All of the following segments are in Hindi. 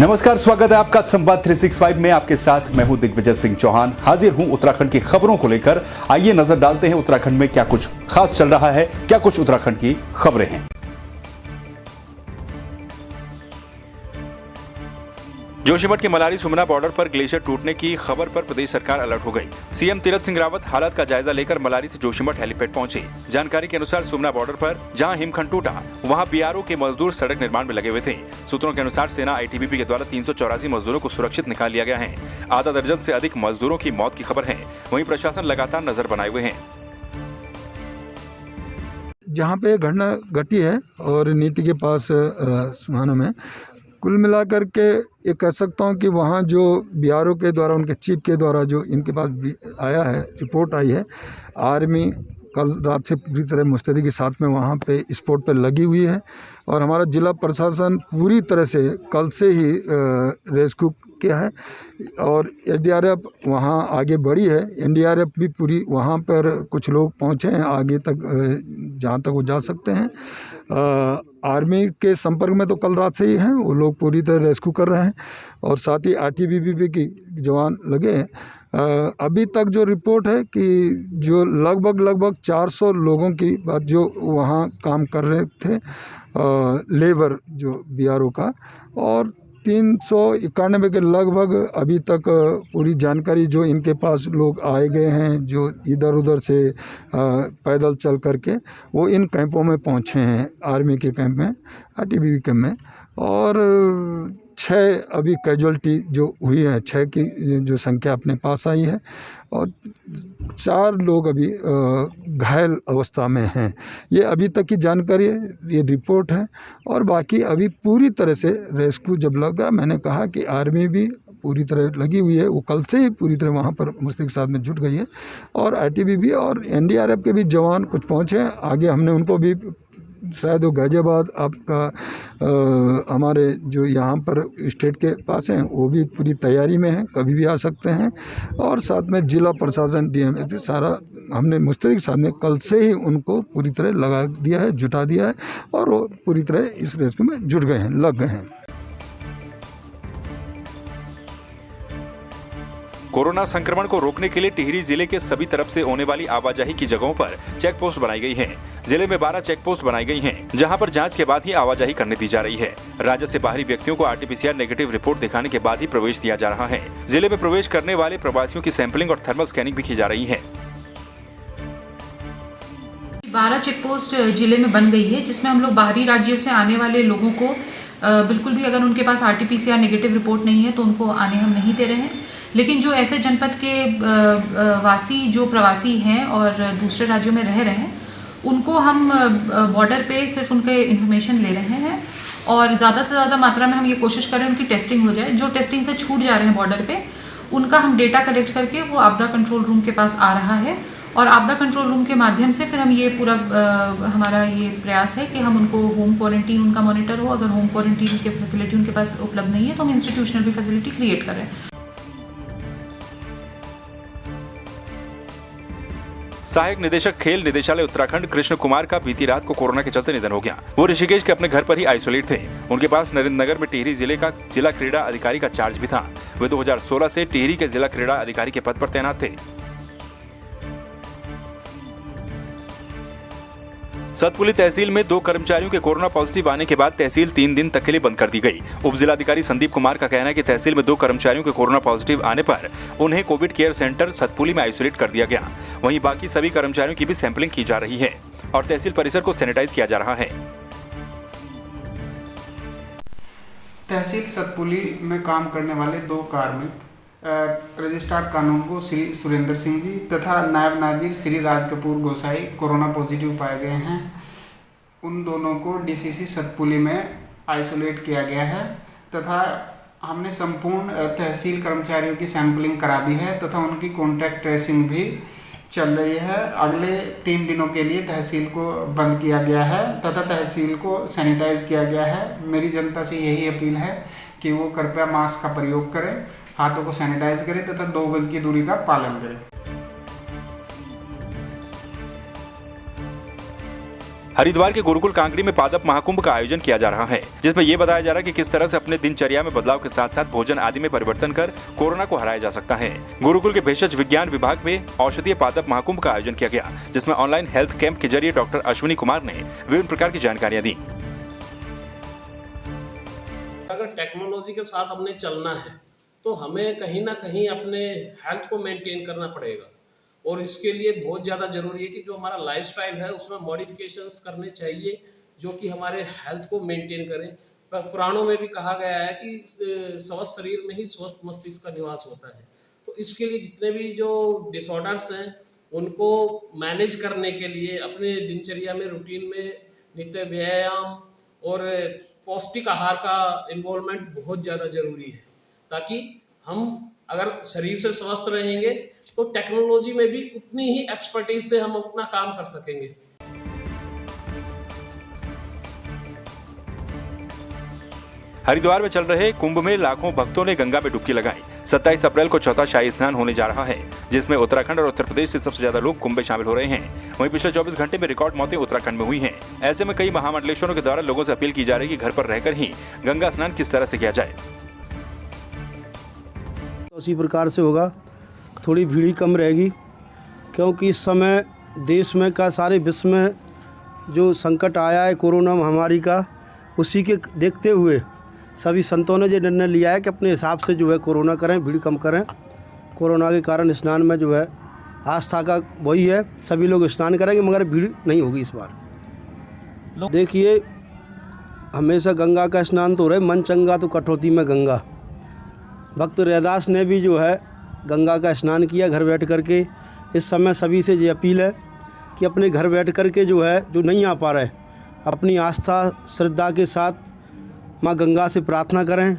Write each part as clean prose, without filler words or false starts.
नमस्कार, स्वागत है आपका संवाद 365 में। आपके साथ मैं हूं दिग्विजय सिंह चौहान। हाजिर हूं उत्तराखंड की खबरों को लेकर। आइए नजर डालते हैं उत्तराखंड में क्या कुछ खास चल रहा है, क्या कुछ उत्तराखंड की खबरें हैं। जोशीमठ के मलारी सुमना बॉर्डर पर ग्लेशियर टूटने की खबर पर प्रदेश सरकार अलर्ट हो गई। सीएम तीरथ सिंह रावत हालात का जायजा लेकर मलारी से जोशीमठ हेलीपैड पहुंचे। जानकारी के अनुसार सुमना बॉर्डर पर जहां हिमखंड टूटा, वहां बीआरओ के मजदूर सड़क निर्माण में लगे हुए थे। सूत्रों के अनुसार सेना आईटीबीपी के द्वारा 384 मजदूरों को सुरक्षित निकाल लिया गया है। आधा दर्जन से अधिक मजदूरों की मौत की खबर है। वहीं प्रशासन लगातार नजर बनाए हुए है। जहाँ पे घटना घटी है और नीति के पास सुहाना में, कुल मिलाकर के ये कह सकता हूँ कि वहाँ जो बीआरओ के द्वारा, उनके चीफ के द्वारा जो इनके पास आया है, रिपोर्ट आई है, आर्मी कल रात से पूरी तरह मुस्तैदी के साथ में वहाँ पे स्पॉट पे लगी हुई है। और हमारा जिला प्रशासन पूरी तरह से कल से ही रेस्क्यू किया है और एसडीआरएफ वहाँ आगे बढ़ी है। एनडीआरएफ भी पूरी वहाँ पर कुछ लोग पहुँचे हैं आगे तक, जहाँ तक वो जा सकते हैं। आर्मी के संपर्क में तो कल रात से ही हैं, वो लोग पूरी तरह रेस्क्यू कर रहे हैं और साथ ही आईटीबीपी की जवान लगे हैं। अभी तक जो रिपोर्ट है कि जो लगभग 400 लोगों की बात जो वहाँ काम कर रहे थे, लेबर जो बीआरओ का, और 391 के लगभग अभी तक पूरी जानकारी जो इनके पास लोग आए गए हैं, जो इधर उधर से पैदल चल करके वो इन कैंपों में पहुँचे हैं, आर्मी के कैंप में, आईटीबीपी कैंप में। और 6 अभी कैजुअल्टी जो हुई है, 6 की जो संख्या अपने पास आई है और 4 लोग अभी घायल अवस्था में हैं। ये अभी तक की जानकारी है, ये रिपोर्ट है। और बाकी अभी पूरी तरह से रेस्क्यू जब लगा, मैंने कहा कि आर्मी भी पूरी तरह लगी हुई है, वो कल से ही पूरी तरह वहाँ पर मुस्तैदी के साथ में जुट गई है। और आईटीबीपी और एनडीआरएफ के भी जवान कुछ पहुँचे हैं आगे। हमने उनको भी शायद वो गाजियाबाद आपका हमारे जो यहाँ पर स्टेट के पास हैं, वो भी पूरी तैयारी में हैं, कभी भी आ सकते हैं। और साथ में जिला प्रशासन, डीएमएसपी, सारा हमने मुस्तैदी के साथ में कल से ही उनको पूरी तरह लगा दिया है, जुटा दिया है और वो पूरी तरह इस रेस्क्यू में जुट गए हैं, लग गए हैं। कोरोना संक्रमण को रोकने के लिए टिहरी जिले के सभी तरफ से होने वाली आवाजाही की जगहों पर चेक पोस्ट बनाई गई है। जिले में 12 चेक पोस्ट बनाई गई हैं, जहां पर जांच के बाद ही आवाजाही करने दी जा रही है। राज्य से बाहरी व्यक्तियों को आरटीपीसीआर नेगेटिव रिपोर्ट दिखाने के बाद ही प्रवेश दिया जा रहा है। जिले में प्रवेश करने वाले प्रवासियों की सैंपलिंग और थर्मल स्कैनिंग भी की जा रही है। 12 चेक पोस्ट जिले में बन गई है, जिसमें हम लोग बाहरी राज्यों से आने वाले लोगों को बिल्कुल भी, अगर उनके पास आरटीपीसीआर नेगेटिव रिपोर्ट नहीं है तो उनको आने हम नहीं दे रहे हैं। लेकिन जो ऐसे जनपद के वासी, जो प्रवासी हैं और दूसरे राज्यों में रह रहे हैं, उनको हम बॉर्डर पे सिर्फ उनके इन्फॉर्मेशन ले रहे हैं और ज़्यादा से ज़्यादा मात्रा में हम ये कोशिश करें उनकी टेस्टिंग हो जाए। जो टेस्टिंग से छूट जा रहे हैं बॉर्डर पे, उनका हम डेटा कलेक्ट करके वो आपदा कंट्रोल रूम के पास आ रहा है और आपदा कंट्रोल रूम के माध्यम से फिर हम ये पूरा हमारा ये प्रयास है कि हम उनको होम क्वारंटीन उनका मॉनिटर हो। अगर होम क्वारंटीन की फैसिलिटी उनके पास उपलब्ध नहीं है तो हम इंस्टीट्यूशनल भी फैसिलिटी क्रिएट कर रहे हैं। सहायक निदेशक खेल निदेशालय उत्तराखंड कृष्ण कुमार का बीती रात को कोरोना के चलते निधन हो गया। वो ऋषिकेश के अपने घर पर ही आइसोलेट थे। उनके पास नरेंद्र नगर में टिहरी जिले का जिला क्रीड़ा अधिकारी का चार्ज भी था। वे 2016 से टिहरी के जिला क्रीड़ा अधिकारी के पद पर तैनात थे। सतपुली तहसील में 2 कर्मचारियों के कोरोना पॉजिटिव आने के बाद तहसील 3 दिन तक के लिए बंद कर दी गई। उप जिलाधिकारी संदीप कुमार का कहना है कि तहसील में 2 कर्मचारियों के कोरोना पॉजिटिव आने पर उन्हें कोविड केयर सेंटर सतपुली में आइसोलेट कर दिया गया। वहीं बाकी सभी कर्मचारियों की भी सैंपलिंग की जा रही है और तहसील परिसर को सैनिटाइज किया जा रहा है। तहसील सतपुली में काम करने वाले 2 कार्मिक, रजिस्ट्रार कानूनगो श्री सुरेंद्र सिंह जी तथा नायब नाजिर श्री राज कपूर गोसाई कोरोना पॉजिटिव पाए गए हैं। उन दोनों को डीसीसी सतपुली में आइसोलेट किया गया है तथा हमने संपूर्ण तहसील कर्मचारियों की सैंपलिंग करा दी है तथा उनकी कॉन्टैक्ट ट्रेसिंग भी चल रही है। अगले 3 दिनों के लिए तहसील को बंद किया गया है तथा तहसील को सैनिटाइज किया गया है। मेरी जनता से यही अपील है कि वो कृपया मास्क का प्रयोग करें, हाथों को सैनिटाइज करें तथा 2 गज की दूरी का पालन करें। हरिद्वार के गुरुकुल कांगड़ी में पादप महाकुंभ का आयोजन किया जा रहा है, जिसमें ये बताया जा रहा है कि किस तरह से अपने दिनचर्या में बदलाव के साथ साथ भोजन आदि में परिवर्तन कर कोरोना को हराया जा सकता है। गुरुकुल के भेषज विज्ञान विभाग में औषधीय पादप महाकुंभ का आयोजन किया गया, जिसमें ऑनलाइन हेल्थ कैंप के जरिए डॉक्टर अश्विनी कुमार ने विभिन्न प्रकार की जानकारियां दी। अगर टेक्नोलॉजी के साथ हमने चलना है तो हमें कहीं ना कहीं अपने हेल्थ को मेंटेन करना पड़ेगा, और इसके लिए बहुत ज़्यादा ज़रूरी है कि जो हमारा लाइफस्टाइल है उसमें मॉडिफिकेशंस करने चाहिए जो कि हमारे हेल्थ को मेंटेन करें। पुराणों में भी कहा गया है कि स्वस्थ शरीर में ही स्वस्थ मस्तिष्क का निवास होता है। तो इसके लिए जितने भी जो डिसऑर्डर्स हैं उनको मैनेज करने के लिए अपने दिनचर्या में रूटीन में नित्य व्यायाम और पौष्टिक आहार का इन्वॉल्वमेंट बहुत ज़्यादा ज़रूरी है, ताकि हम अगर शरीर से स्वस्थ रहेंगे तो टेक्नोलॉजी में भी उतनी ही एक्सपर्टीज से हम अपना काम कर सकेंगे। हरिद्वार में चल रहे कुंभ में लाखों भक्तों ने गंगा में डुबकी लगाई। 27 अप्रैल को चौथा शाही स्नान होने जा रहा है, जिसमें उत्तराखंड और उत्तर प्रदेश से सबसे ज्यादा लोग कुंभ में शामिल हो रहे हैं। वहीं पिछले 24 घंटे में रिकॉर्ड मौतें उत्तराखंड में हुई हैं। ऐसे में कई महामंडलेश्वरों के द्वारा लोगों से अपील की जा रही है कि घर पर रहकर ही गंगा स्नान किस तरह से किया जाए। उसी प्रकार से होगा, थोड़ी भीड़ कम रहेगी, क्योंकि इस समय देश में का सारे विश्व में जो संकट आया है कोरोना महामारी का, उसी के देखते हुए सभी संतों ने ये निर्णय लिया है कि अपने हिसाब से जो है कोरोना करें, भीड़ कम करें। कोरोना के कारण स्नान में जो है आस्था का वही है, सभी लोग स्नान करेंगे मगर भीड़ नहीं होगी इस बार। देखिए, हमेशा गंगा का स्नान तो रहे, मन चंगा तो कटौती में गंगा। भक्त रैदास ने भी जो है गंगा का स्नान किया घर बैठ करके। इस समय सभी से ये अपील है कि अपने घर बैठ करके जो है, जो नहीं आ पा रहे, अपनी आस्था श्रद्धा के साथ माँ गंगा से प्रार्थना करें।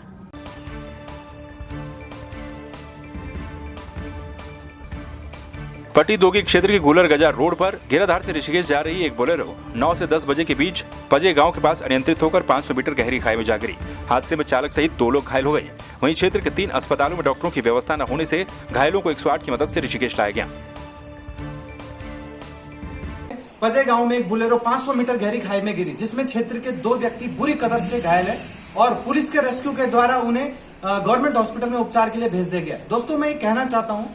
पट्टी दोगी क्षेत्र के गुलर गजा रोड पर घेराधार से ऋषिकेश जा रही एक बोलेरो 9 से 10 बजे के बीच पजे गांव के पास अनियंत्रित होकर 500 मीटर गहरी खाई में जा गिरी। हादसे में चालक सहित 2 लोग घायल हो गए। वहीं क्षेत्र के 3 अस्पतालों में डॉक्टरों की व्यवस्था न होने से घायलों को 108 की मदद से ऋषिकेश लाया गया। पजे गांव में एक बोलेरो 500 मीटर गहरी खाई में गिरी, जिसमें क्षेत्र के 2 व्यक्ति बुरी कदर से घायल है और पुलिस के रेस्क्यू के द्वारा उन्हें गवर्नमेंट हॉस्पिटल में उपचार के लिए भेज दिया गया। दोस्तों, मैं ये कहना चाहता हूं,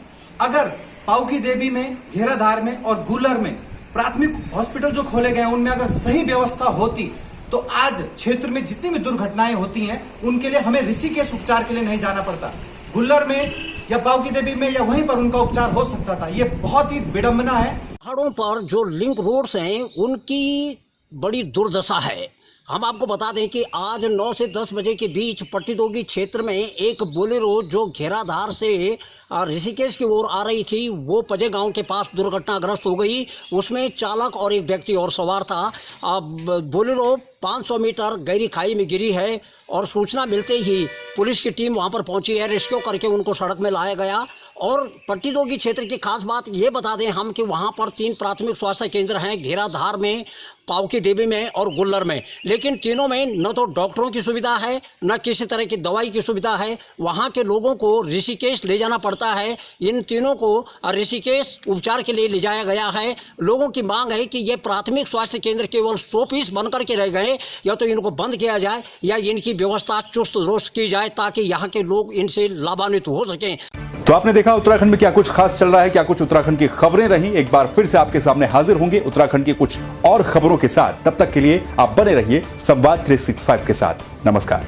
अगर पाउकी देवी में, घेराधार में और गुलर में प्राथमिक हॉस्पिटल जो खोले गए हैं उनमें अगर सही व्यवस्था होती तो आज क्षेत्र में जितनी भी दुर्घटनाएं होती हैं उनके लिए हमें ऋषिकेश उपचार के लिए नहीं जाना पड़ता। गुलर में या पाउकी देवी में या वहीं पर उनका उपचार हो सकता था। ये बहुत ही विडंबना है। पहाड़ों पर जो लिंक रोड्स हैं उनकी बड़ी दुर्दशा है। हम आपको बता दें कि आज 9 से 10 बजे के बीच पट्टीदोगी क्षेत्र में एक बोलेरो जो घेराधार से ऋषिकेश की ओर आ रही थी, वो पजे गांव के पास दुर्घटनाग्रस्त हो गई। उसमें चालक और एक व्यक्ति और सवार था। बोलेरो 500 मीटर गहरी खाई में गिरी है और सूचना मिलते ही पुलिस की टीम वहां पर पहुंची है। रेस्क्यू करके उनको सड़क में लाया गया। और पट्टीदोगी क्षेत्र की खास बात ये बता दें हम कि वहां पर 3 प्राथमिक स्वास्थ्य केंद्र हैं, घेराधार में, पाउकी देवी में और गुल्लर में। लेकिन तीनों में न तो डॉक्टरों की सुविधा है, न किसी तरह की दवाई की सुविधा है। वहां के लोगों को ऋषिकेश ले जाना पड़ता है। इन तीनों को ऋषिकेश उपचार के लिए ले जाया गया है। लोगों की मांग है कि ये प्राथमिक स्वास्थ्य केंद्र केवल 100 पीस बन करके रह गए, या तो इनको बंद किया जाए या इनकी व्यवस्था चुस्त दुरुस्त की जाए ताकि यहाँ के लोग इनसे लाभान्वित हो सकें। तो आपने देखा उत्तराखंड में क्या कुछ खास चल रहा है, क्या कुछ उत्तराखंड की खबरें रही। एक बार फिर से आपके सामने हाजिर होंगे उत्तराखंड की कुछ और खबरों के साथ। तब तक के लिए आप बने रहिए संवाद 365 के साथ। नमस्कार।